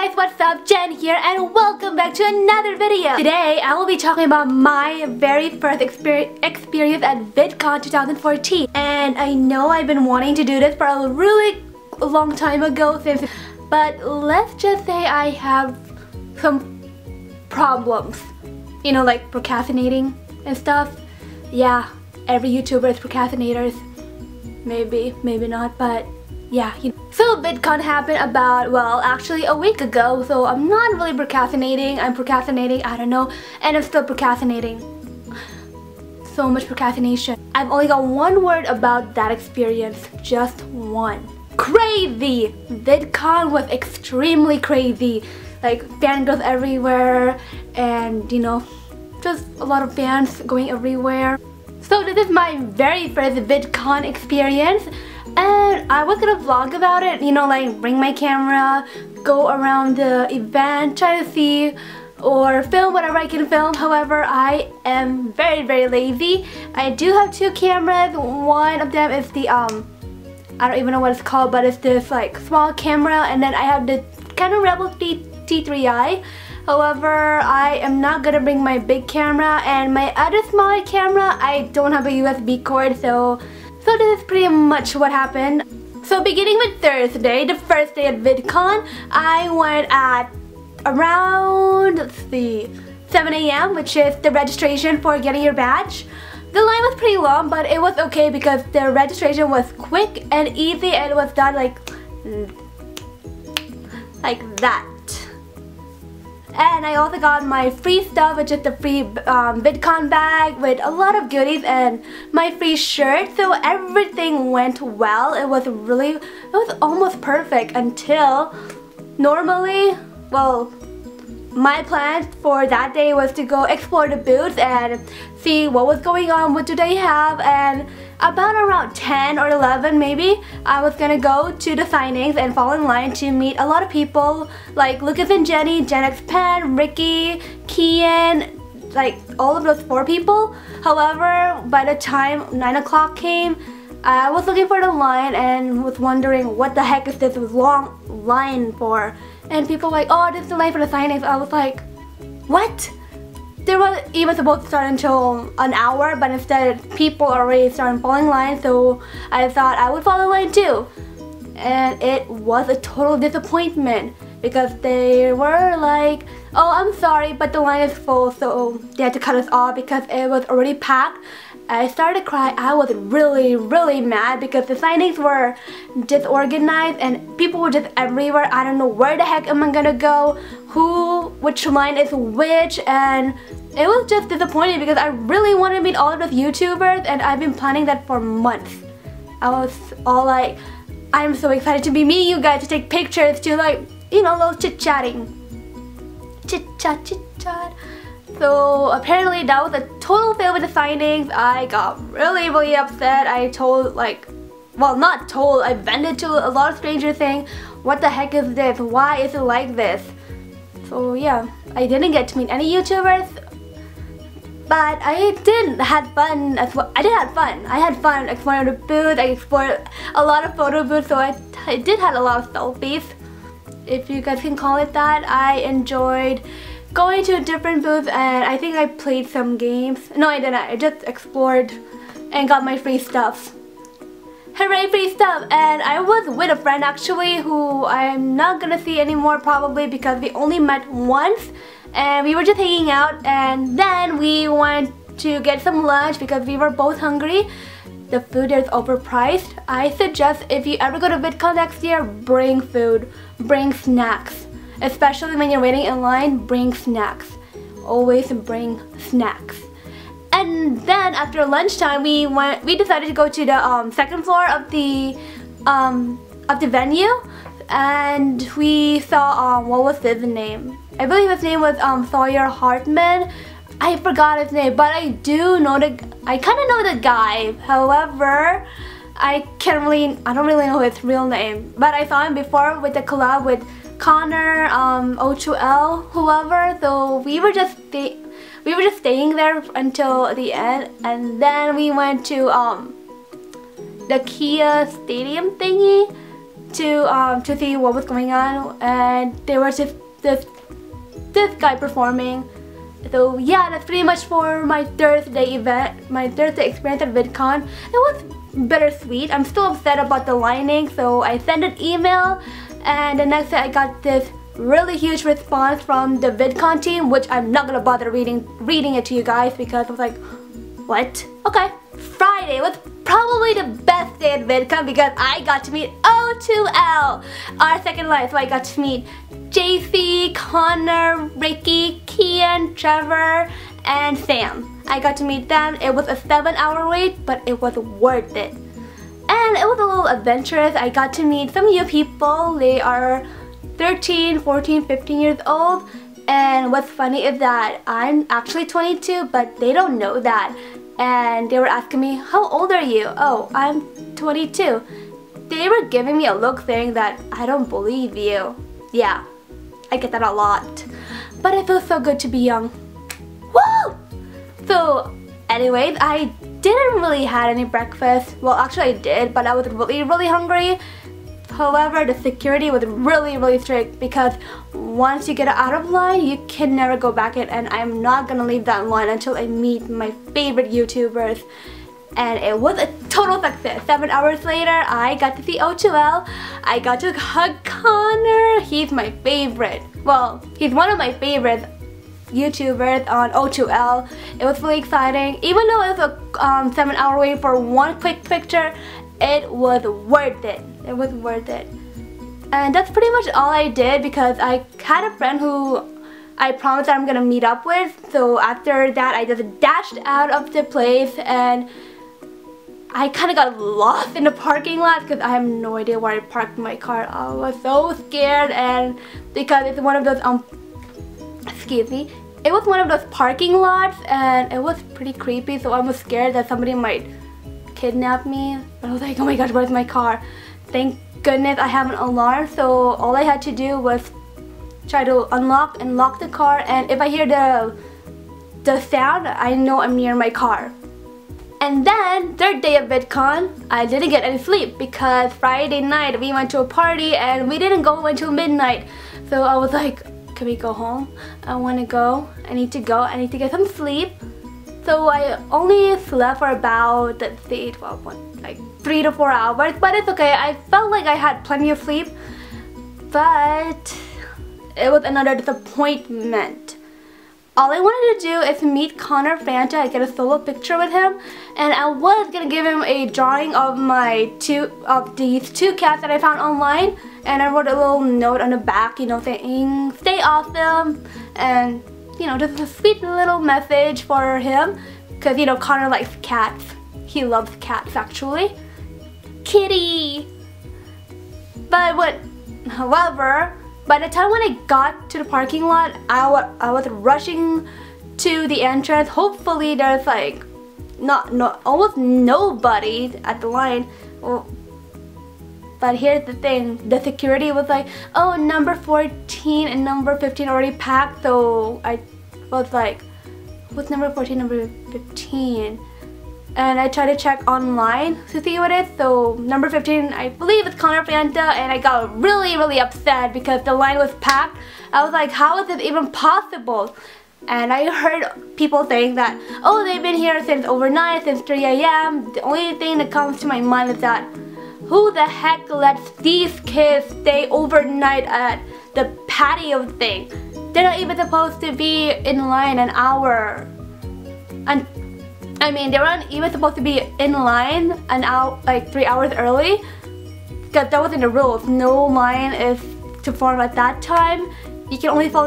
guys, what's up? Jen here and welcome back to another video. Today I will be talking about my very first experience at Vidcon 2014. And I know I've been wanting to do this for a really long time ago but let's just say I have some problems. You know, like procrastinating and stuff. Yeah, every YouTuber is procrastinators. Maybe not, but yeah. So Vidcon happened about, well, actually a week ago, so I'm not really procrastinating. I'm procrastinating, I don't know, and I'm still procrastinating. So much procrastination. I've only got one word about that experience, just one. Crazy! Vidcon was extremely crazy. Like fangirls everywhere and, you know, just a lot of fans going everywhere. So this is my very first Vidcon experience. And I was gonna vlog about it, you know, like bring my camera, go around the event, try to see or film whatever I can film. However, I am very lazy. I do have two cameras. One of them is the I don't even know what it's called, but it's this like small camera, and then I have the Canon Rebel T3i. However, I am not gonna bring my big camera, and my other smaller camera, I don't have a USB cord, so this is pretty much what happened. So beginning with Thursday, the first day at Vidcon, I went at around, let's see, 7 AM, which is the registration for getting your badge. The line was pretty long, but it was okay because the registration was quick and easy, and it was done like that. And I also got my free stuff, which is the free Vidcon bag with a lot of goodies and my free shirt. So everything went well. It was almost perfect until normally, well, my plan for that day was to go explore the booths and see what was going on, what do they have, and about around 10 or 11 maybe, I was gonna go to the signings and fall in line to meet a lot of people like Lucas and Jenny, Gen X Pen, Ricky, Kian, like all of those 4 people. However, by the time 9 o'clock came, I was looking for the line and was wondering what the heck is this long line for. And people were like, oh, this is the line for the signings. I was like, what? They weren't even supposed to start until an hour, but instead people already started falling in line, so I thought I would follow line too. And it was a total disappointment because they were like, oh, I'm sorry, but the line is full, so they had to cut us off because it was already packed. I started to cry. I was really mad because the signings were disorganized and people were just everywhere. I don't know where the heck am I gonna go, which line is which, and it was just disappointing because I really wanted to meet all of those YouTubers and I've been planning that for months. I was all like, I'm so excited to be meeting you guys, to take pictures, to like, you know, a little chit-chatting. Chit-chat. So apparently that was a total fail with the signings. I got really upset. I told, like, well, not told, I vented to a lot of strangers saying, what the heck is this? Why is it like this? So yeah, I didn't get to meet any YouTubers, but I did have fun as well. I had fun exploring the booth. I explored a lot of photo booths, so I did have a lot of selfies, if you guys can call it that. I enjoyed going to a different booth, and I think I played some games. No, I didn't. I just explored and got my free stuff. Hooray, free stuff! And I was with a friend actually who I'm not gonna see anymore probably because we only met once, and we were just hanging out, and then we went to get some lunch because we were both hungry. The food is overpriced. I suggest if you ever go to Vidcon next year, bring food, bring snacks. Especially when you're waiting in line, bring snacks. Always bring snacks. And then after lunchtime, we decided to go to the second floor of the venue, and we saw what was his name? I believe his name was Sawyer Hartman. I forgot his name, but I do know I kind of know the guy. However, I don't really know his real name, but I saw him before with the collab with Connor, O2L, whoever. So we were just staying there until the end, and then we went to the Kia Stadium thingy to see what was going on, and there was this guy performing. So yeah, that's pretty much for my Thursday event, my Thursday experience at Vidcon. It was bittersweet. I'm still upset about the lining, so I sent an email, and the next day I got this really huge response from the Vidcon team, which I'm not gonna bother reading it to you guys because I was like, what? Okay. Friday was probably the best day at Vidcon because I got to meet O2L, our second line. So I got to meet JC, Connor, Ricky, Kian, Trevor, and Sam. I got to meet them. It was a 7-hour wait, but it was worth it. And it was a little adventurous. I got to meet some new people. They are 13, 14, 15 years old. And what's funny is that I'm actually 22, but they don't know that. And they were asking me, how old are you? Oh, I'm 22. They were giving me a look saying that I don't believe you. Yeah, I get that a lot. But it feels so good to be young. Woo! So, anyways, I didn't really have any breakfast. Well, actually I did, but I was really hungry. However, the security was really strict because once you get out of line, you can never go back in, and I'm not gonna leave that line until I meet my favorite YouTubers. And it was a total success. 7 hours later, I got to see O2L. I got to hug Connor. He's my favorite. Well, he's one of my favorite YouTubers on O2L. It was really exciting. Even though it was a 7-hour wait for one quick picture, it was worth it. It was worth it. And that's pretty much all I did because I had a friend who I promised that I'm gonna meet up with. So after that, I just dashed out of the place, and I kind of got lost in the parking lot because I have no idea where I parked my car. I was so scared, and because it's one of those excuse me, it was one of those parking lots, and it was pretty creepy. So I was scared that somebody might kidnap me. But I was like, oh my gosh, where's my car? Thank goodness I have an alarm, so all I had to do was try to unlock and lock the car, and if I hear the sound, I know I'm near my car. And then, third day of Vidcon, I didn't get any sleep because Friday night we went to a party and we didn't go until midnight. So I was like, can we go home? I want to go. I need to go. I need to get some sleep. So I only slept for about, let's see, 3 to 4 hours, but it's okay. I felt like I had plenty of sleep, but it was another disappointment. All I wanted to do is meet Connor Fanta and get a solo picture with him, and I was gonna give him a drawing of these two cats that I found online, and I wrote a little note on the back, you know, saying stay awesome, and you know, just a sweet little message for him, because you know Connor likes cats. He loves cats actually. Kitty! However, by the time when I got to the parking lot, I was rushing to the entrance. Hopefully there's like almost nobody at the line. But here's the thing, the security was like, oh, number 14 and number 15 already packed. So I was like, what's number 14, number 15? And I tried to check online to see what it is. So number 15, I believe it's Connor Fanta, and I got really upset because the line was packed. I was like, how is this even possible? And I heard people saying that, oh, they've been here since overnight, since 3 a.m. The only thing that comes to my mind is that, who the heck lets these kids stay overnight at the patio thing? They're not even supposed to be in line an hour. And I mean, they weren't even supposed to be in line an hour, like 3 hours early, because that wasn't the rules. No line is to form at that time. You can only fall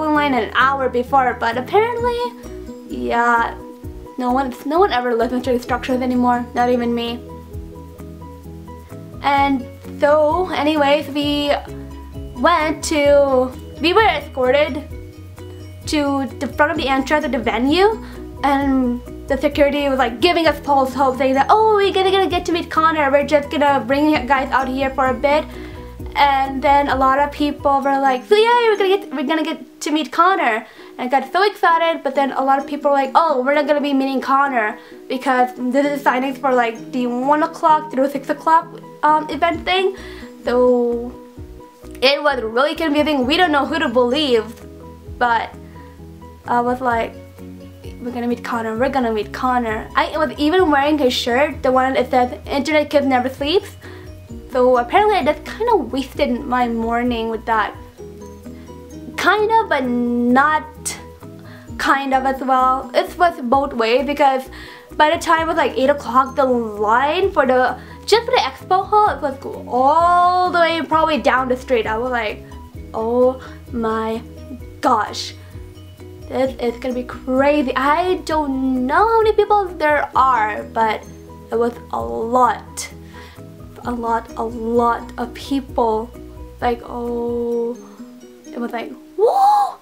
in line an hour before. But apparently, yeah, no one ever listens to instructions anymore. Not even me. And so, anyways, we were escorted to the front of the entrance of the venue. And the security was like giving us false hope, saying that, oh, we're gonna get to meet Connor, we're just gonna bring you guys out here for a bit. And then a lot of people were like, so yeah, we're gonna get to meet Connor. and I got so excited. But then a lot of people were like, oh, we're not gonna be meeting Connor because this is signings for like the 1 o'clock through 6 o'clock event thing. So it was really confusing. We don't know who to believe, but I was like, we're gonna meet Connor, we're gonna meet Connor. I was even wearing his shirt, the one that says Internet Kid Never Sleeps. So apparently I just kind of wasted my morning with that. Kind of, but not kind of as well. It was both ways because by the time it was like 8 o'clock, the line for the just for the expo hall, it was all the way probably down the street. I was like, oh my gosh, this is gonna be crazy. I don't know how many people there are, but it was a lot of people. Like, oh, it was like, whoa,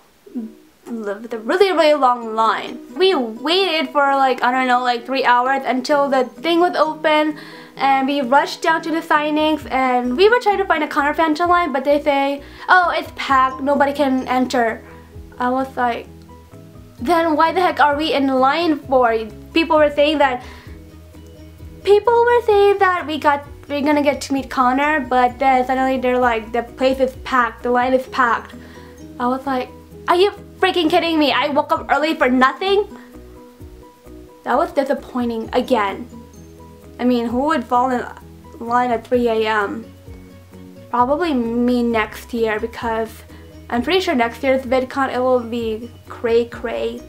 the really long line. We waited for like, I don't know, like 3 hours until the thing was open, and we rushed down to the signings, and we were trying to find a Connor fan line, but they say, oh, it's packed, nobody can enter. I was like, then why the heck are we in line for? People were saying that we're gonna get to meet Connor, but then suddenly they're like, the place is packed, the line is packed. I was like, are you freaking kidding me? I woke up early for nothing? That was disappointing again. I mean, who would fall in line at 3 a.m.? Probably me next year, because I'm pretty sure next year's VidCon, it will be cray. It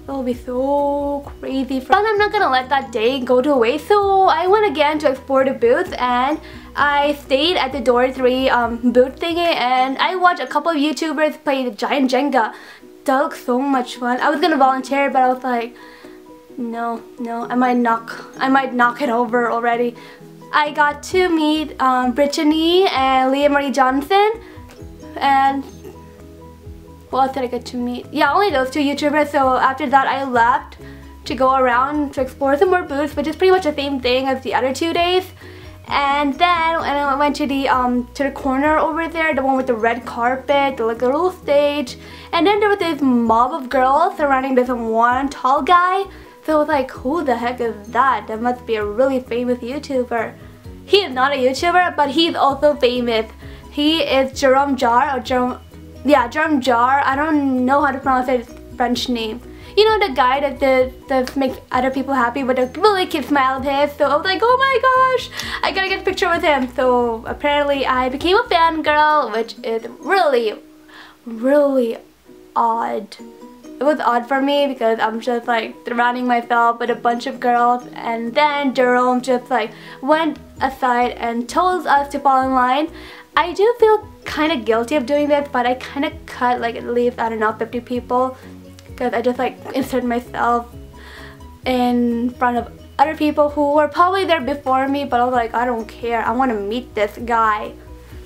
will be so crazy. But I'm not gonna let that day go to waste, so I went again to explore the booths, and I stayed at the Door 3 booth thingy, and I watched a couple of YouTubers play the giant Jenga. That looks so much fun. I was gonna volunteer, but I was like, no, I might knock it over already. I got to meet Brittany and Leah Marie Johnson, and who else did I get to meet? Yeah, only those two YouTubers. So after that I left to go around to explore some more booths, which is pretty much the same thing as the other 2 days. And then I went to the corner over there, the one with the red carpet, the like little stage, and then there was this mob of girls surrounding this one tall guy. So I was like, who the heck is that? That must be a really famous YouTuber. He is not a YouTuber, but he's also famous. He is Jerome Jar, or Jerome Jar. I don't know how to pronounce his French name. You know, the guy that makes other people happy with a really cute smile of his. So I was like, oh my gosh, I gotta get a picture with him. So apparently I became a fangirl, which is really odd. It was odd for me because I'm just like surrounding myself with a bunch of girls, and then Jerome just like went aside and told us to fall in line. I do feel kind of guilty of doing this, but I kind of cut like at least, I don't know, 50 people, because I just like inserted myself in front of other people who were probably there before me, but I was like, I don't care, I want to meet this guy.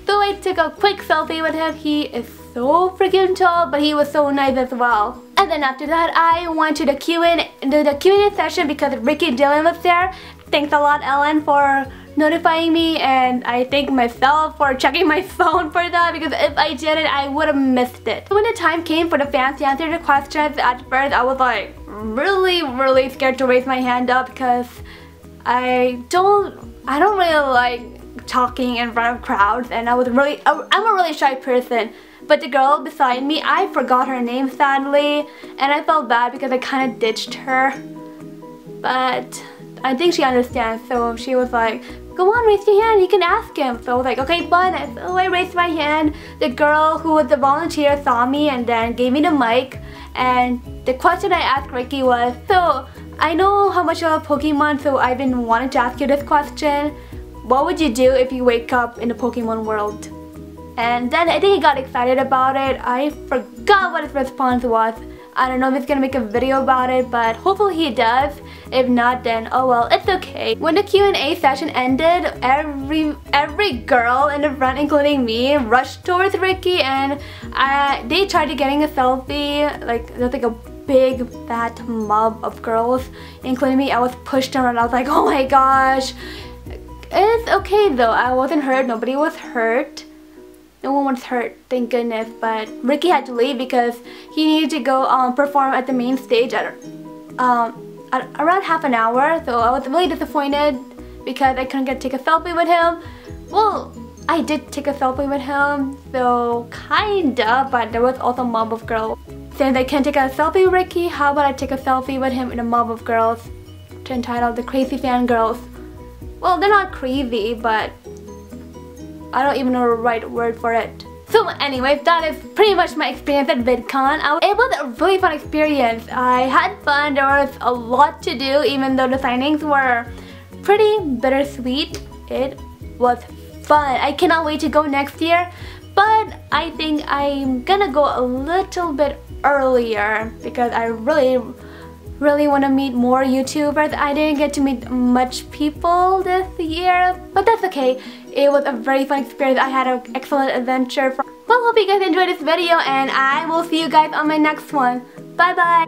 So I took a quick selfie with him. He is so freaking tall, but he was so nice as well. And then after that I went to the Q&A session because Ricky Dillon was there. Thanks a lot, Ellen, for notifying me, and I thank myself for checking my phone for that, because if I didn't, I would have missed it. When the time came for the fans to answer the questions, at first I was like really scared to raise my hand up, because I don't really like talking in front of crowds, and I'm a really shy person. But the girl beside me, I forgot her name sadly, and I felt bad because I kind of ditched her. But I think she understands, so she was like, go on, raise your hand, you can ask him. So I was like, okay, fine. So I raised my hand. The girl who was the volunteer saw me and then gave me the mic, and the question I asked Ricky was, so I know how much you love Pokemon, so I've been wanting to ask you this question. What would you do if you wake up in the Pokemon world? And then I think he got excited about it. I forgot what his response was. I don't know if he's gonna make a video about it, but hopefully he does. If not, then oh well, it's okay. When the Q&A session ended, every girl in the front, including me, rushed towards Ricky, and they tried getting a selfie. Like, there's like a big fat mob of girls, including me. I was pushed around. I was like, oh my gosh. It's okay though. I wasn't hurt. Nobody was hurt. no one was hurt, thank goodness. But Ricky had to leave because he needed to go perform at the main stage at around half an hour. So I was really disappointed because I couldn't take a selfie with him. Well, I did take a selfie with him, so kinda, but there was also a mob of girls. Since I can't take a selfie with Ricky, how about I take a selfie with him in a mob of girls to entitle the Crazy Fangirls. Well, they're not crazy, but I don't even know the right word for it. So anyways, that is pretty much my experience at Vidcon. It was a really fun experience. I had fun. There was a lot to do, even though the signings were pretty bittersweet. It was fun. I cannot wait to go next year, but I think I'm gonna go a little bit earlier because I really want to meet more YouTubers. I didn't get to meet much people this year, but that's okay. It was a very fun experience. I had an excellent adventure. Well, hope you guys enjoyed this video, and I will see you guys on my next one. Bye bye!